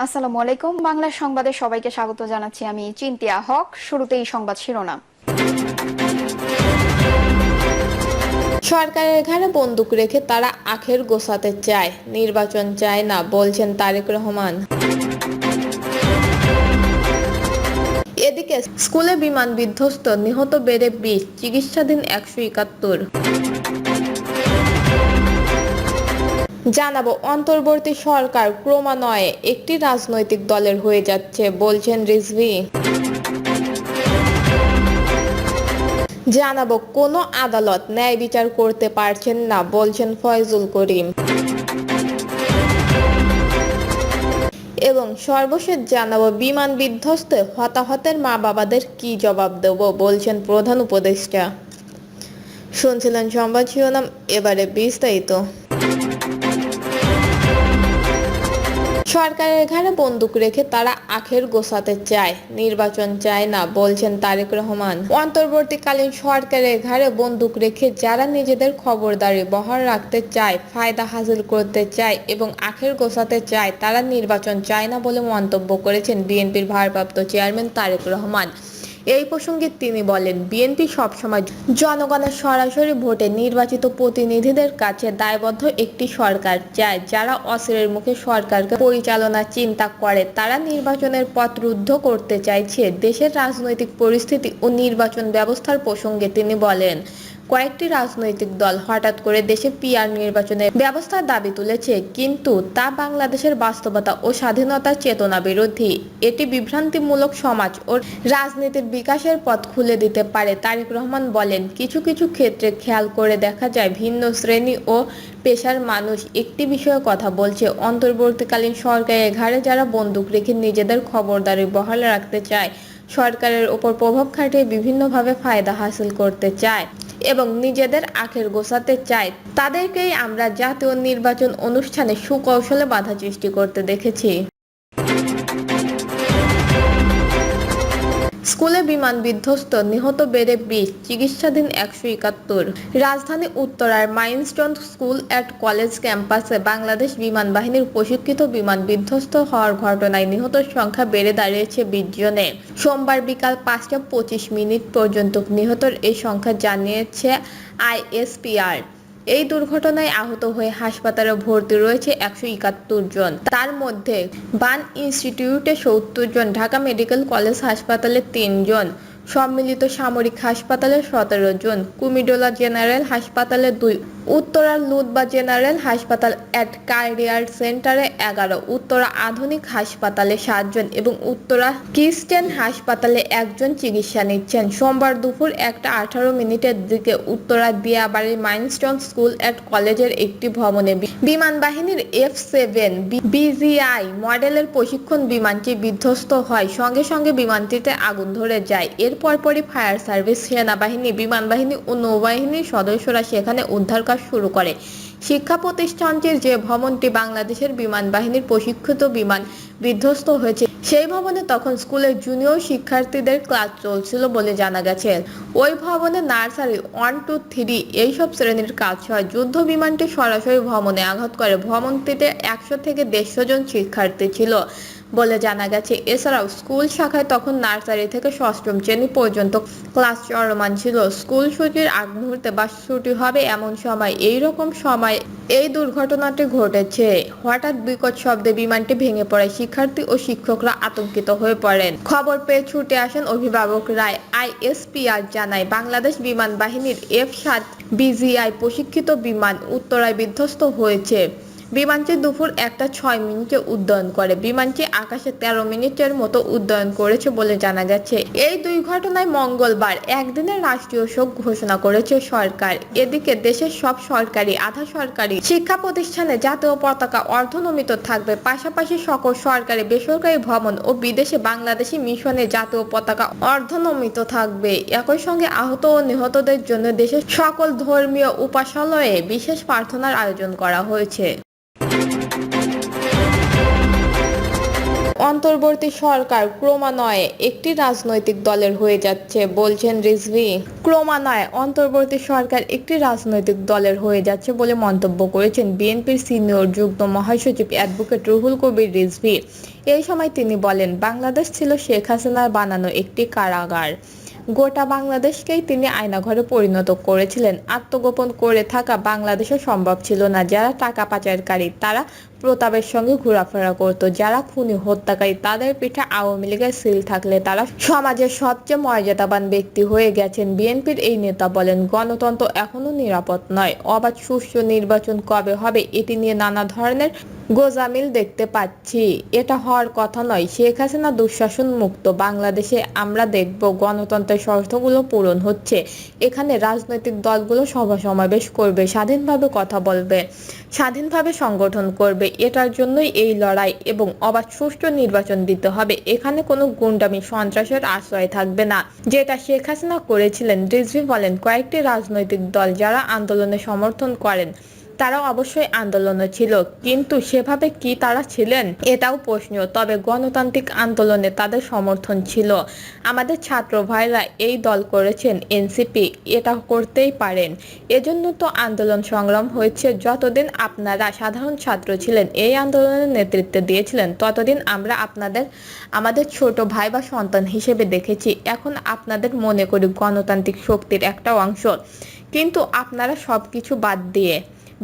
আসসালামু আলাইকুম। বাংলা সংবাদে সবাইকে স্বাগত জানাচ্ছি। আমি চিন্তিয়া হক। শুরুতেই সংবাদ শিরোনাম। সরকারের ঘাড়ে বন্দুক রেখে তারা আখের গোছাতে চায়, নির্বাচন চায় না, বলছেন তারেক রহমান। এদিকে স্কুলে বিমান বিধ্বস্ত, নিহত বেড়ে 20, চিকিৎসাধীন 171। জানাবো, অন্তর্বর্তী সরকার ক্রমান্বয়ে একটি রাজনৈতিক দলের হয়ে যাচ্ছে, বলছেন রিজভী। জানাবো, কোনো আদালত ন্যায় বিচার করতে পারছেন না, বলছেন ফয়জুল করিম। এবং সর্বশেষ জানাবো, বিমান বিধ্বস্তে হতাহতের মা বাবাদের কি জবাব দেব, বলছেন প্রধান উপদেষ্টা। শুনছিলেন সংবাদ শিরোনাম, এবারে বিস্তারিত। সরকারের ঘাড়ে বন্দুক রেখে তারা আখের গোছাতে চায়, নির্বাচন চায় না, বলছেন তারেক রহমান। অন্তর্বর্তীকালীন সরকারের ঘাড়ে বন্দুক রেখে যারা নিজেদের খবরদারি বহাল রাখতে চায়, ফায়দা হাসিল করতে চায় এবং আখের গোছাতে চায়, তারা নির্বাচন চায় না বলে মন্তব্য করেছেন বিএনপির ভারপ্রাপ্ত চেয়ারম্যান তারেক রহমান। এই প্রসঙ্গে তিনি বলেন, বিএনপি সবসময় জনগণের সরাসরি ভোটে নির্বাচিত প্রতিনিধিদের কাছে দায়বদ্ধ একটি সরকার চায়। যারা অচিরের মুখে সরকারকে পরিচালনার চিন্তা করে, তারা নির্বাচনের পথ রুদ্ধ করতে চাইছে। দেশের রাজনৈতিক পরিস্থিতি ও নির্বাচন ব্যবস্থার প্রসঙ্গে তিনি বলেন, কয়েকটি রাজনৈতিক দল হঠাৎ করে দেশে পিআর নির্বাচনের ব্যবস্থার দাবি তুলেছে, কিন্তু তা বাংলাদেশের বাস্তবতা ও স্বাধীনতার চেতনা বিরোধী। এটি বিভ্রান্তিমূলক সমাজ ও রাজনীতির বিকাশের পথ খুলে দিতে পারে। তারেক রহমান বলেন, কিছু কিছু ক্ষেত্রে খেয়াল করে দেখা যায় ভিন্ন শ্রেণী ও পেশার মানুষ একটি বিষয়ে কথা বলছে। অন্তর্বর্তীকালীন সরকারের ঘাড়ে যারা বন্দুক রেখে নিজেদের খবরদারি বহাল রাখতে চায়, সরকারের ওপর প্রভাব খাটিয়ে বিভিন্নভাবে ফায়দা হাসিল করতে চায় এবং নিজেদের আখের গোছাতে চায়, তাদেরকেই আমরা জাতীয় নির্বাচন অনুষ্ঠানে সুকৌশলে বাধা সৃষ্টি করতে দেখেছি। স্কুলে বিমান বিধ্বস্ত, নিহত বেড়ে 20, চিকিৎসাধীন 171। রাজধানী উত্তরার মাইলস্টোন স্কুল অ্যান্ড কলেজ ক্যাম্পাসে বাংলাদেশ বিমান বাহিনীর প্রশিক্ষিত বিমান বিধ্বস্ত হওয়ার ঘটনায় নিহতের সংখ্যা বেড়ে দাঁড়িয়েছে 20 জনে। সোমবার বিকাল 5টা 25 পর্যন্ত নিহতের এই সংখ্যা জানিয়েছে আইএসপিআর। এই দুর্ঘটনায় আহত হয়ে হাসপাতালে ভর্তি রয়েছে 171 জন। তার মধ্যে বান ইনস্টিটিউটে 70 জন, ঢাকা মেডিকেল কলেজ হাসপাতালে 3 জন, সম্মিলিত সামরিক হাসপাতালে 17 জন, কুমিটোলা জেনারেল হাসপাতালে 2, উত্তরা লুৎবা জেনারেল হাসপাতাল অ্যান্ড ক্যারিয়ার সেন্টারে 11, উত্তরা আধুনিক হাসপাতালে 7 জন এবং উত্তরা কিস্টেন হাসপাতালে 1 জন চিকিৎসা নিচ্ছেন। সোমবার দুপুর 1টা 18 দিকে উত্তরা দিয়াবাড়ির মাইলস্টোন স্কুল অ্যান্ড কলেজের একটি ভবনে বিমান বাহিনীর F-7 BGI মডেলের প্রশিক্ষণ বিমানটি বিধ্বস্ত হয়। সঙ্গে সঙ্গে বিমানটিতে আগুন ধরে যায়। এর পরপরই ফায়ার সার্ভিস, সেনাবাহিনী, বিমান বাহিনী ও নৌবাহিনীর সদস্যরা সেখানে উদ্ধার কাজ শুরু করে। শিক্ষা প্রতিষ্ঠানটির যে ভবনটি বাংলাদেশের বিমান বাহিনীর প্রশিক্ষিত বিমান বিধ্বস্ত হয়েছে, সেই ভবনে তখন স্কুলের জুনিয়র শিক্ষার্থীদের ক্লাস চলছিল বলে জানা গেছে। ওই ভবনে নার্সারি 1, 2, 3 এইসব শ্রেণীর কাজ হয়। যুদ্ধ বিমানটি সরাসরি ভবনে আঘাত করে। ভবনটিতে 100 থেকে 150 জন শিক্ষার্থী ছিল বলে জানা গেছে। এছাড়াও স্কুল শাখায় তখন নার্সারি থেকে 6ম শ্রেণী পর্যন্ত ক্লাস চলমান ছিল। স্কুল ছুটির আগ মুহূর্তে বা ছুটি হবে এমন সময়, এইরকম সময় এই দুর্ঘটনাটি ঘটেছে। হঠাৎ বিকট শব্দে বিমানটি ভেঙে পড়ায় শিক্ষার্থী ও শিক্ষকরা আতঙ্কিত হয়ে পড়েন। খবর পেয়ে ছুটে আসেন অভিভাবকরা। আইএসপিআর জানায়, বাংলাদেশ বিমান বাহিনীর F-7 BGI প্রশিক্ষিত বিমান উত্তরায় বিধ্বস্ত হয়েছে। বিমানটি দুপুর 1টা 6 উড্ডয়ন করে। বিমানটি আকাশে 13 মিনিটের মতো উড্ডয়ন করেছে বলে জানা গেছে। এই দুই ঘটনায় মঙ্গলবার একদিনের রাষ্ট্রীয় শোক ঘোষণা করেছে সরকার। এদিকে দেশের সব সরকারি, আধা সরকারি শিক্ষা প্রতিষ্ঠানে জাতীয় পতাকা অর্ধনমিত থাকবে। পাশাপাশি সকল সরকারি, বেসরকারি ভবন ও বিদেশে বাংলাদেশি মিশনে জাতীয় পতাকা অর্ধনমিত থাকবে। একই সঙ্গে আহত ও নিহতদের জন্য দেশের সকল ধর্মীয় উপাসনালয়ে বিশেষ প্রার্থনার আয়োজন করা হয়েছে। অন্তর্বর্তী সরকার ক্রমান্বয়ে একটি রাজনৈতিক দলের হয়ে যাচ্ছে, বলছেন রিজভী। ক্রমান্বয়ে অন্তর্বর্তী সরকার একটি রাজনৈতিক দলের হয়ে যাচ্ছে বলে মন্তব্য করেছেন বিএনপির সিনিয়র যুগ্ম মহাসচিব অ্যাডভোকেট রুহুল কবির রিজভী। এই সময় তিনি বলেন, বাংলাদেশ ছিল শেখ হাসিনার বানানো একটি কারাগার। গোটা বাংলাদেশকেই তিনি আয়নাঘরে পরিণত করেছিলেন। আত্মগোপন করে থাকা বাংলাদেশও সম্ভব ছিল না। যারা টাকা পাচারকারী তারা প্রতাপের সঙ্গে ঘোরাফেরা করত, যারা খুনি হত্যাকারী তাদের পিঠে আওয়ামী লীগের সিল থাকলে তারা সমাজের সবচেয়ে মর্যাদাবান ব্যক্তি হয়ে গেছেন। বিএনপির এই নেতা বলেন, গণতন্ত্র এখনো নিরাপদ নয়। অবাধ সুষ্ঠু নির্বাচন কবে হবে এটি নিয়ে নানা ধরনের গোঁজামিল দেখতে পাচ্ছি। এটা হওয়ার কথা নয়। শেখ হাসিনা দুঃশাসন মুক্ত বাংলাদেশে আমরা দেখব গণতন্ত্রের শর্তগুলো পূরণ হচ্ছে। এখানে রাজনৈতিক দলগুলো সভা সমাবেশ করবে, স্বাধীনভাবে কথা বলবে, স্বাধীনভাবে সংগঠন করবে। এটার জন্যই এই লড়াই এবং অবাধ সুষ্ঠু নির্বাচন দিতে হবে। এখানে কোনো গুন্ডামি সন্ত্রাসের আশ্রয় থাকবে না, যেটা শেখ হাসিনা করেছিলেন। রিজভী বলেন, কয়েকটি রাজনৈতিক দল যারা আন্দোলনে সমর্থন করেন তারা অবশ্যই আন্দোলনে ছিল, কিন্তু সেভাবে কি তারা ছিলেন এটাও প্রশ্ন। তবে গণতান্ত্রিক আন্দোলনে তাদের সমর্থন ছিল। আমাদের ছাত্র ভাইরা এই দল করেছেন, এনসিপি এটা করতেই পারেন। এজন্য তো আন্দোলন সংগ্রাম হয়েছে। যতদিন আপনারা সাধারণ ছাত্র ছিলেন, এই আন্দোলনের নেতৃত্ব দিয়েছিলেন, ততদিন আমরা আমাদের ছোট ভাই বা সন্তান হিসেবে দেখেছি। এখন আপনাদের মনে করি গণতান্ত্রিক শক্তির একটা অংশ, কিন্তু আপনারা সবকিছু বাদ দিয়ে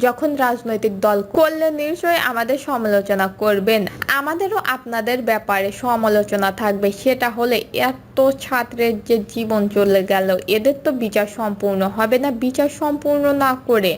যখন রাজনৈতিক দল করলে নিশ্চয়ই আমাদের সমালোচনা করবেন। আমাদেরও আপনাদের ব্যাপারে সমালোচনা থাকবে। সেটা হলে এত ছাত্রের যে জীবন চলে গেল, এদের তো বিচার সম্পূর্ণ হবে না। বিচার সম্পূর্ণ না করে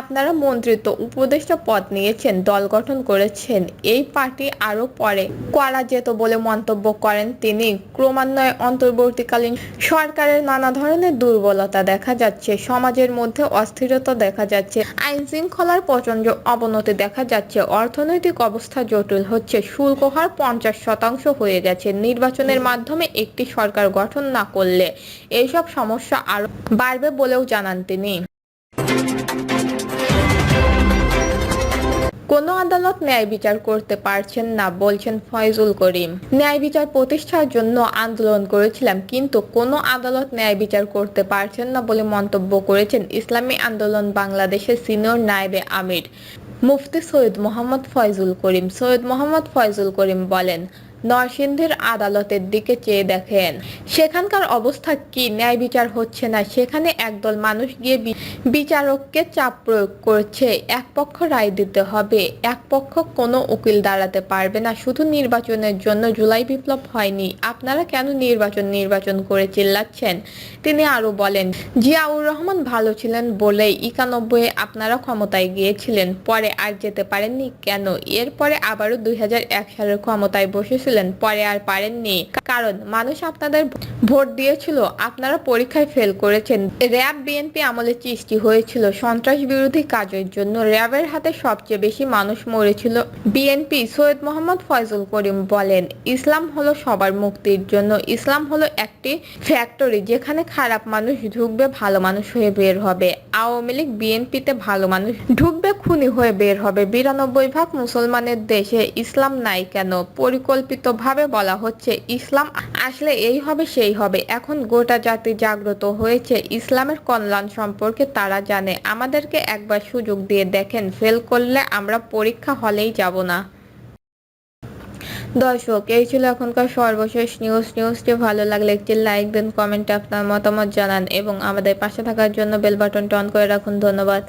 আপনারা মন্ত্রিত্ব উপদেষ্টা পদ নিয়েছেন, দল গঠন করেছেন। এই পার্টি আরো পরে করা যেত বলে মন্তব্য করেন তিনি। ক্রমান্বয়ে অন্তর্বর্তীকালীন সরকারের নানা ধরনের দুর্বলতা দেখা যাচ্ছে, সমাজের মধ্যে অস্থিরতা দেখা যাচ্ছে, আইন শৃঙ্খলার প্রচন্ড অবনতি দেখা যাচ্ছে, অর্থনৈতিক অবস্থা জটিল হচ্ছে, শুল্ক হার 50% হয়ে গেছে। নির্বাচনের মাধ্যমে একটি সরকার গঠন না করলে এইসব সমস্যা আরো বাড়বে বলেও জানান তিনি। কোনো আদালত ন্যায় বিচার করতে পারছেন না বলছেন ফয়জুল করিম। ন্যায় বিচার প্রতিষ্ঠার জন্য আন্দোলন করেছিলাম, কিন্তু কোনো আদালত ন্যায় বিচার করতে পারছেন না বলে মন্তব্য করেছেন ইসলামী আন্দোলন বাংলাদেশের সিনিয়র নায়েবে আমির মুফতি সৈয়দ মোহাম্মদ ফয়জুল করিম। সৈয়দ মোহাম্মদ ফয়জুল করিম বলেন, নরসিংদীর আদালতের দিকে চেয়ে দেখেন, সেখানকার অবস্থা কি? ন্যায় বিচার হচ্ছে না। সেখানে একদল মানুষ গিয়ে বিচারককে চাপ প্রয়োগ করছে, এক পক্ষ রায় দিতে হবে। এক পক্ষ কোনো উকিল দাঁড়াতে পারবে না। শুধু নির্বাচনের জন্য জুলাই বিপ্লব হয়নি। আপনারা কেন নির্বাচন করে চিল্লাচ্ছেন? তিনি আরো বলেন, জিয়াউর রহমান ভালো ছিলেন বলেই 91-এ আপনারা ক্ষমতায় গিয়েছিলেন, পরে আর যেতে পারেননি কেন? এরপরে আবারও 2001 সালের ক্ষমতায় বসেছিলেন, পরে আর পারেননি কারণ মানুষ আপনাদের ভোট দিয়েছিল। আপনারা পরীক্ষায় ফেল করেছেন। র্যাব বিএনপি আমলে সৃষ্টি হয়েছিল সন্ত্রাস বিরোধী কাজের জন্য। র্যাবের হাতে সবচেয়ে বেশি মানুষ মরেছিল বিএনপি। সৈয়দ মোহাম্মদ ফয়জুল করিম বলেন, ইসলাম হলো সবার মুক্তির জন্য। ইসলাম হলো একটি ফ্যাক্টরি, যেখানে খারাপ মানুষ ঢুকবে, ভালো মানুষ হয়ে বের হবে। আওয়ামী লীগ বিএনপিতে ভালো মানুষ ঢুকবে, খুনি হয়ে বের হবে। 92% মুসলমানের দেশে ইসলাম নাই কেন? পরিকল্পিতভাবে বলা হচ্ছে ইসলাম আসলে এই হবে সেই হবে। এখন গোটা জাতি জাগ্রত হয়েছে, ইসলামের কল্যাণ সম্পর্কে তারা জানে। আমাদেরকে একবার সুযোগ দিয়ে দেখেন, ফেল করলে আমরা পরীক্ষা হলেই যাব না। দর্শক, এই ছিল এখনকার সর্বশেষ নিউজটি ভালো লাগলে একটি লাইক দেন, কমেন্টে আপনার মতামত জানান এবং আমাদের পাশে থাকার জন্য বেল বাটনটি অন করে রাখুন। ধন্যবাদ।